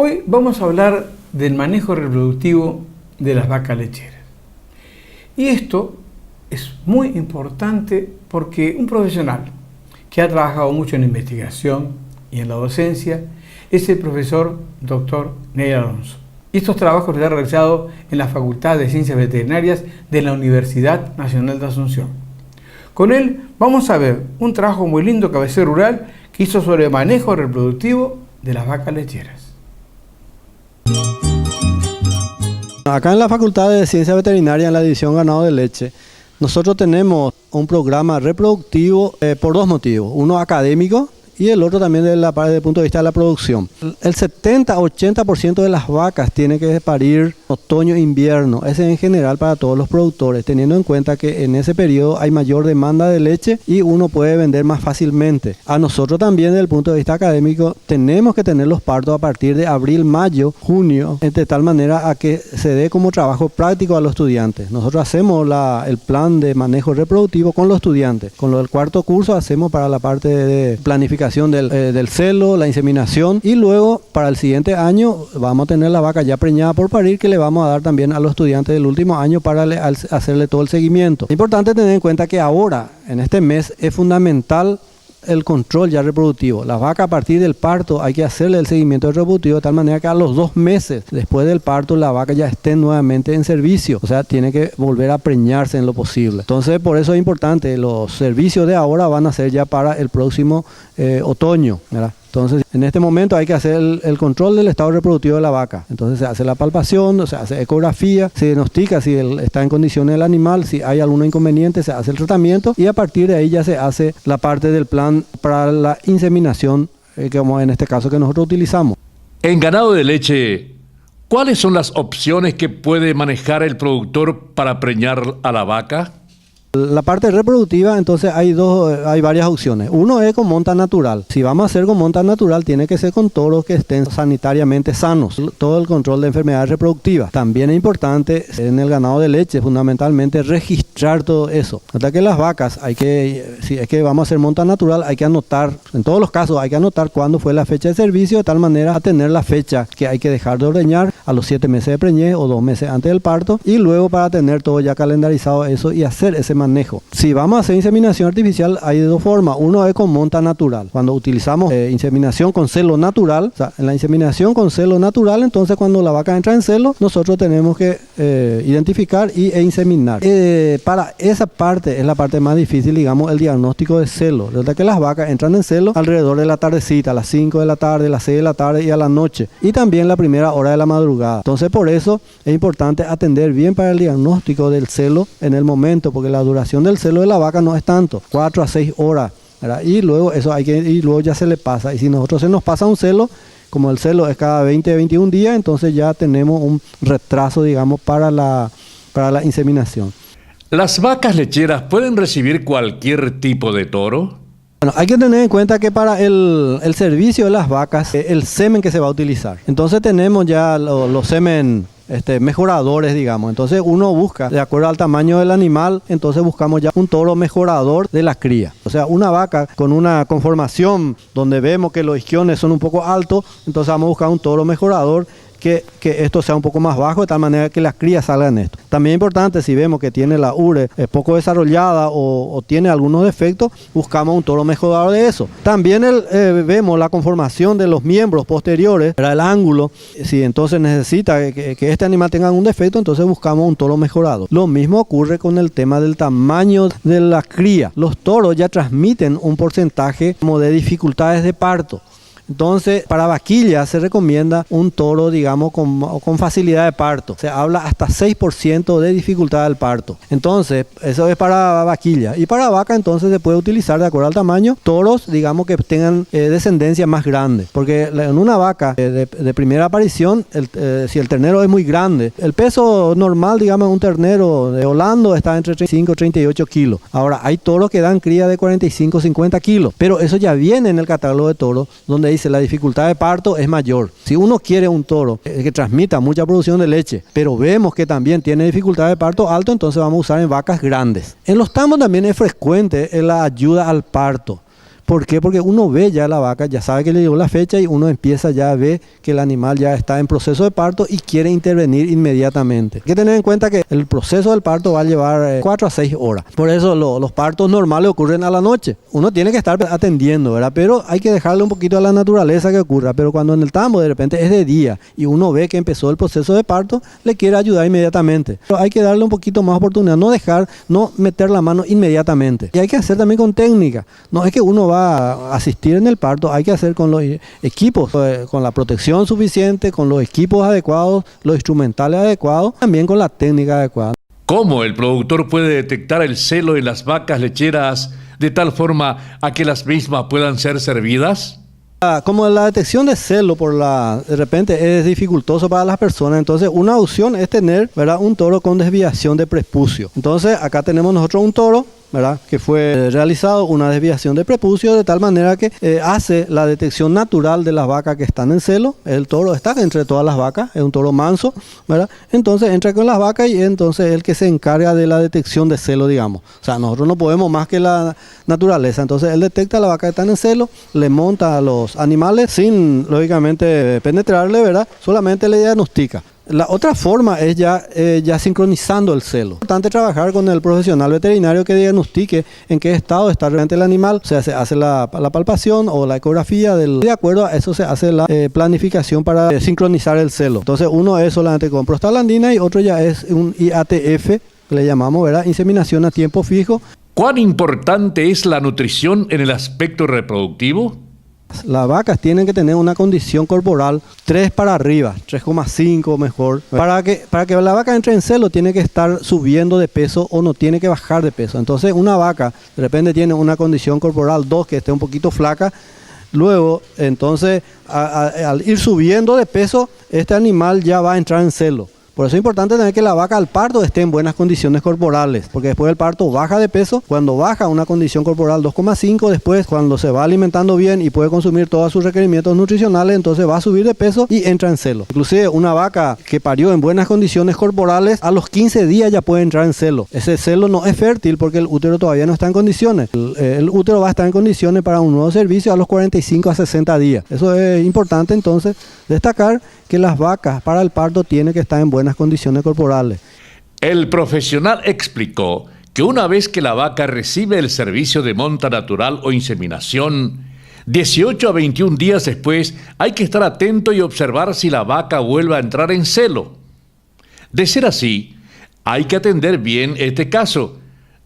Hoy vamos a hablar del manejo reproductivo de las vacas lecheras. Y esto es muy importante porque un profesional que ha trabajado mucho en investigación y en la docencia es el profesor Dr. Neil Alonso. Y estos trabajos los ha realizado en la Facultad de Ciencias Veterinarias de la Universidad Nacional de Asunción. Con él vamos a ver un trabajo muy lindo que ABC Rural que hizo sobre el manejo reproductivo de las vacas lecheras. Acá en la Facultad de Ciencias Veterinarias, en la División Ganado de Leche, nosotros tenemos un programa reproductivo por dos motivos. Uno académico y el otro también desde el punto de vista de la producción. El 70-80% de las vacas tiene que parir otoño e invierno. Ese en general para todos los productores, teniendo en cuenta que en ese periodo hay mayor demanda de leche y uno puede vender más fácilmente. A nosotros también desde el punto de vista académico tenemos que tener los partos a partir de abril, mayo, junio, de tal manera a que se dé como trabajo práctico a los estudiantes. Nosotros hacemos el plan de manejo reproductivo con los estudiantes. Con lo del cuarto curso hacemos para la parte de planificación del celo, la inseminación, y luego para el siguiente año vamos a tener la vaca ya preñada por parir, que le vamos a dar también a los estudiantes del último año para hacerle todo el seguimiento. Es importante tener en cuenta que ahora, en este mes, es fundamental el control ya reproductivo. La vaca a partir del parto hay que hacerle el seguimiento reproductivo de tal manera que a los 2 meses después del parto la vaca ya esté nuevamente en servicio. O sea, tiene que volver a preñarse en lo posible. Entonces, por eso es importante, los servicios de ahora van a ser ya para el próximo otoño, ¿verdad? Entonces, en este momento hay que hacer el control del estado reproductivo de la vaca. Entonces se hace la palpación, se hace ecografía, se diagnostica si está en condiciones el animal, si hay algún inconveniente, se hace el tratamiento y a partir de ahí ya se hace la parte del plan para la inseminación, como en este caso que nosotros utilizamos. En ganado de leche, ¿cuáles son las opciones que puede manejar el productor para preñar a la vaca? La parte reproductiva, entonces hay varias opciones. Uno es con monta natural. Si vamos a hacer con monta natural, tiene que ser con toros que estén sanitariamente sanos. Todo el control de enfermedades reproductivas. También es importante en el ganado de leche, fundamentalmente, registrar todo eso. Hasta que las vacas, si es que vamos a hacer monta natural, hay que anotar, en todos los casos hay que anotar cuándo fue la fecha de servicio, de tal manera a tener la fecha que hay que dejar de ordeñar a los 7 meses de preñez o 2 meses antes del parto, y luego para tener todo ya calendarizado eso y hacer ese manejo. Si vamos a hacer inseminación artificial, hay de 2 formas. Uno es con monta natural. Cuando utilizamos inseminación con celo natural, o sea, en la inseminación con celo natural, entonces cuando la vaca entra en celo, nosotros tenemos que identificar e inseminar. Para esa parte es la parte más difícil, digamos, el diagnóstico de celo. Desde que las vacas entran en celo alrededor de la tardecita, a las 5 de la tarde, a las 6 de la tarde y a la noche. Y también la primera hora de la madrugada. Entonces por eso es importante atender bien para el diagnóstico del celo en el momento, porque la duración del celo de la vaca no es tanto, 4 a 6 horas, ¿verdad? Y luego luego ya se le pasa. Y si nosotros se nos pasa un celo, como el celo es cada 20-21 días, entonces ya tenemos un retraso, digamos, para la inseminación. ¿Las vacas lecheras pueden recibir cualquier tipo de toro? Bueno, hay que tener en cuenta que para el servicio de las vacas, el semen que se va a utilizar. Entonces tenemos ya los semen mejoradores, digamos. Entonces uno busca, de acuerdo al tamaño del animal, entonces buscamos ya un toro mejorador de la cría. O sea, una vaca con una conformación donde vemos que los isquiones son un poco altos, entonces vamos a buscar un toro mejorador que esto sea un poco más bajo, de tal manera que las crías salgan esto. También es importante, si vemos que tiene la ure poco desarrollada o tiene algunos defectos, buscamos un toro mejorador de eso. También vemos la conformación de los miembros posteriores, el ángulo. Si entonces necesita que este animal tenga un defecto, entonces buscamos un toro mejorado. Lo mismo ocurre con el tema del tamaño de la cría. Los toros ya transmiten un porcentaje como de dificultades de parto. Entonces, para vaquillas se recomienda un toro, digamos, con facilidad de parto. Se habla hasta 6% de dificultad del parto. Entonces, eso es para vaquilla. Y para vaca, entonces, se puede utilizar, de acuerdo al tamaño, toros, digamos, que tengan descendencia más grande. Porque en una vaca de primera aparición, si el ternero es muy grande, el peso normal, digamos, de un ternero de Holando está entre 35 y 38 kilos. Ahora, hay toros que dan cría de 45 50 kilos. Pero eso ya viene en el catálogo de toros, donde dice la dificultad de parto es mayor. Si uno quiere un toro que transmita mucha producción de leche, pero vemos que también tiene dificultad de parto alto, entonces vamos a usar en vacas grandes. En los tambos también es frecuente la ayuda al parto. ¿Por qué? Porque uno ve ya la vaca, ya sabe que le llegó la fecha y uno empieza ya a ver que el animal ya está en proceso de parto y quiere intervenir inmediatamente. Hay que tener en cuenta que el proceso del parto va a llevar 4 a 6 horas. Por eso los partos normales ocurren a la noche. Uno tiene que estar atendiendo, ¿verdad? Pero hay que dejarle un poquito a la naturaleza que ocurra. Pero cuando en el tambo de repente es de día y uno ve que empezó el proceso de parto, le quiere ayudar inmediatamente. Pero hay que darle un poquito más oportunidad, no meter la mano inmediatamente. Y hay que hacer también con técnica. No es que uno va a asistir en el parto, hay que hacer con los equipos, con la protección suficiente, con los equipos adecuados, los instrumentales adecuados, también con la técnica adecuada. ¿Cómo el productor puede detectar el celo en las vacas lecheras de tal forma a que las mismas puedan ser servidas? Como la detección de celo de repente es dificultoso para las personas, entonces una opción es tener, ¿verdad?, un toro con desviación de prepucio. Entonces acá tenemos nosotros un toro, ¿verdad?, que fue realizado una desviación de prepucio de tal manera que hace la detección natural de las vacas que están en celo. El toro está entre todas las vacas, es un toro manso, ¿verdad? Entonces entra con las vacas y entonces es el que se encarga de la detección de celo, digamos. O sea, nosotros no podemos más que la naturaleza. Entonces él detecta a la vaca que está en celo, le monta a los animales sin, lógicamente, penetrarle, ¿verdad? Solamente le diagnostica. La otra forma es ya sincronizando el celo. Es importante trabajar con el profesional veterinario que diagnostique en qué estado está realmente el animal. O sea, se hace la palpación o la ecografía. De acuerdo a eso se hace la planificación para sincronizar el celo. Entonces uno es solamente con prostaglandina y otro ya es un IATF, que le llamamos, ¿verdad?, inseminación a tiempo fijo. ¿Cuán importante es la nutrición en el aspecto reproductivo? Las vacas tienen que tener una condición corporal 3 para arriba, 3,5 mejor. Para que la vaca entre en celo tiene que estar subiendo de peso o no tiene que bajar de peso. Entonces una vaca de repente tiene una condición corporal 2 que esté un poquito flaca. Luego, entonces, al ir subiendo de peso, este animal ya va a entrar en celo. Por eso es importante tener que la vaca al parto esté en buenas condiciones corporales, porque después del parto baja de peso. Cuando baja una condición corporal 2,5, después cuando se va alimentando bien y puede consumir todos sus requerimientos nutricionales, entonces va a subir de peso y entra en celo. Inclusive una vaca que parió en buenas condiciones corporales, a los 15 días ya puede entrar en celo. Ese celo no es fértil porque el útero todavía no está en condiciones. El útero va a estar en condiciones para un nuevo servicio a los 45 a 60 días. Eso es importante entonces destacar que las vacas para el parto tienen que estar en buenas condiciones corporales. El profesional explicó que una vez que la vaca recibe el servicio de monta natural o inseminación, 18 a 21 días después hay que estar atento y observar si la vaca vuelve a entrar en celo. De ser así, hay que atender bien este caso,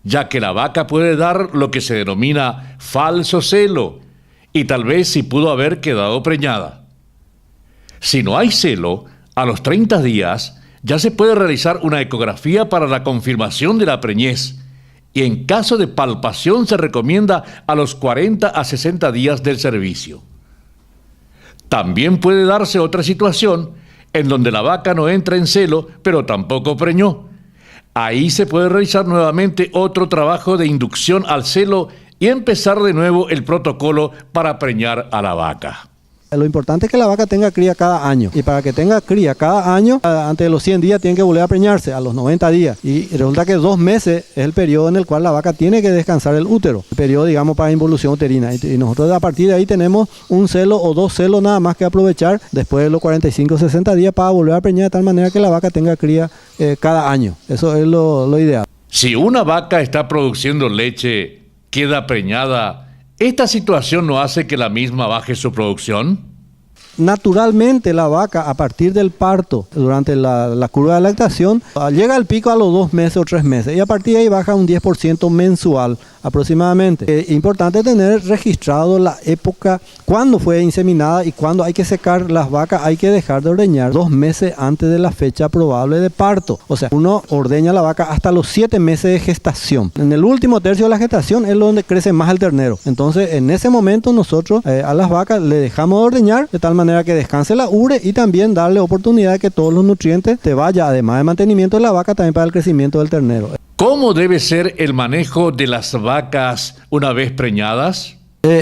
ya que la vaca puede dar lo que se denomina falso celo y tal vez si pudo haber quedado preñada. Si no hay celo, a los 30 días ya se puede realizar una ecografía para la confirmación de la preñez y en caso de palpación se recomienda a los 40 a 60 días del servicio. También puede darse otra situación en donde la vaca no entra en celo, pero tampoco preñó. Ahí se puede realizar nuevamente otro trabajo de inducción al celo y empezar de nuevo el protocolo para preñar a la vaca. Lo importante es que la vaca tenga cría cada año. Y para que tenga cría cada año, antes de los 100 días tiene que volver a preñarse, a los 90 días. Y resulta que 2 meses es el periodo en el cual la vaca tiene que descansar el útero. El periodo, digamos, para involución uterina. Y nosotros a partir de ahí tenemos un celo o 2 celos nada más que aprovechar después de los 45 o 60 días para volver a preñar de tal manera que la vaca tenga cría cada año. Eso es lo ideal. Si una vaca está produciendo leche, queda preñada, ¿esta situación no hace que la misma baje su producción? Naturalmente la vaca a partir del parto, durante la curva de lactación, llega al pico a los 2 meses o 3 meses y a partir de ahí baja un 10% mensual aproximadamente. Es importante tener registrado la época cuando fue inseminada y cuando hay que secar las vacas, hay que dejar de ordeñar 2 meses antes de la fecha probable de parto. O sea, uno ordeña la vaca hasta los 7 meses de gestación. En el último tercio de la gestación es donde crece más el ternero. Entonces, en ese momento nosotros a las vacas le dejamos de ordeñar de tal manera que descanse la ubre y también darle oportunidad de que todos los nutrientes te vayan, además de mantenimiento de la vaca, también para el crecimiento del ternero. ¿Cómo debe ser el manejo de las vacas una vez preñadas?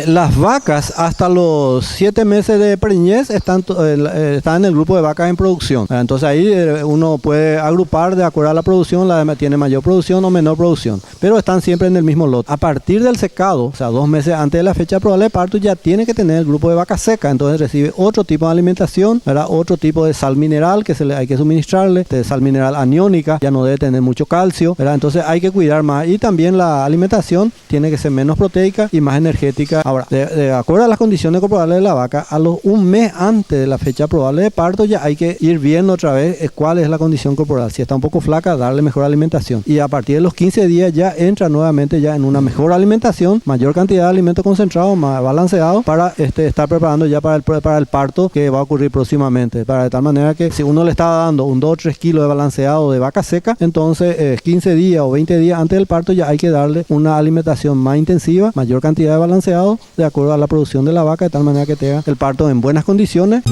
Las vacas hasta los 7 meses de preñez están en el grupo de vacas en producción. Entonces ahí uno puede agrupar de acuerdo a la producción, la tiene mayor producción o menor producción, pero están siempre en el mismo lote. A partir del secado, o sea, 2 meses antes de la fecha probable de parto, ya tiene que tener el grupo de vaca seca, entonces recibe otro tipo de alimentación, ¿verdad? Otro tipo de sal mineral que hay que suministrarle, de sal mineral aniónica, ya no debe tener mucho calcio, ¿verdad? Entonces hay que cuidar más, y también la alimentación tiene que ser menos proteica y más energética. Ahora, de acuerdo a las condiciones corporales de la vaca, a los 1 mes antes de la fecha probable de parto ya hay que ir viendo otra vez cuál es la condición corporal. Si está un poco flaca, darle mejor alimentación. Y a partir de los 15 días ya entra nuevamente ya en una mejor alimentación, mayor cantidad de alimento concentrado, más balanceado, para estar preparando ya para el parto que va a ocurrir próximamente. Para de tal manera que si uno le está dando un 2 o 3 kilos de balanceado de vaca seca, entonces 15 días o 20 días antes del parto ya hay que darle una alimentación más intensiva, mayor cantidad de balanceado, de acuerdo a la producción de la vaca, de tal manera que tenga el parto en buenas condiciones.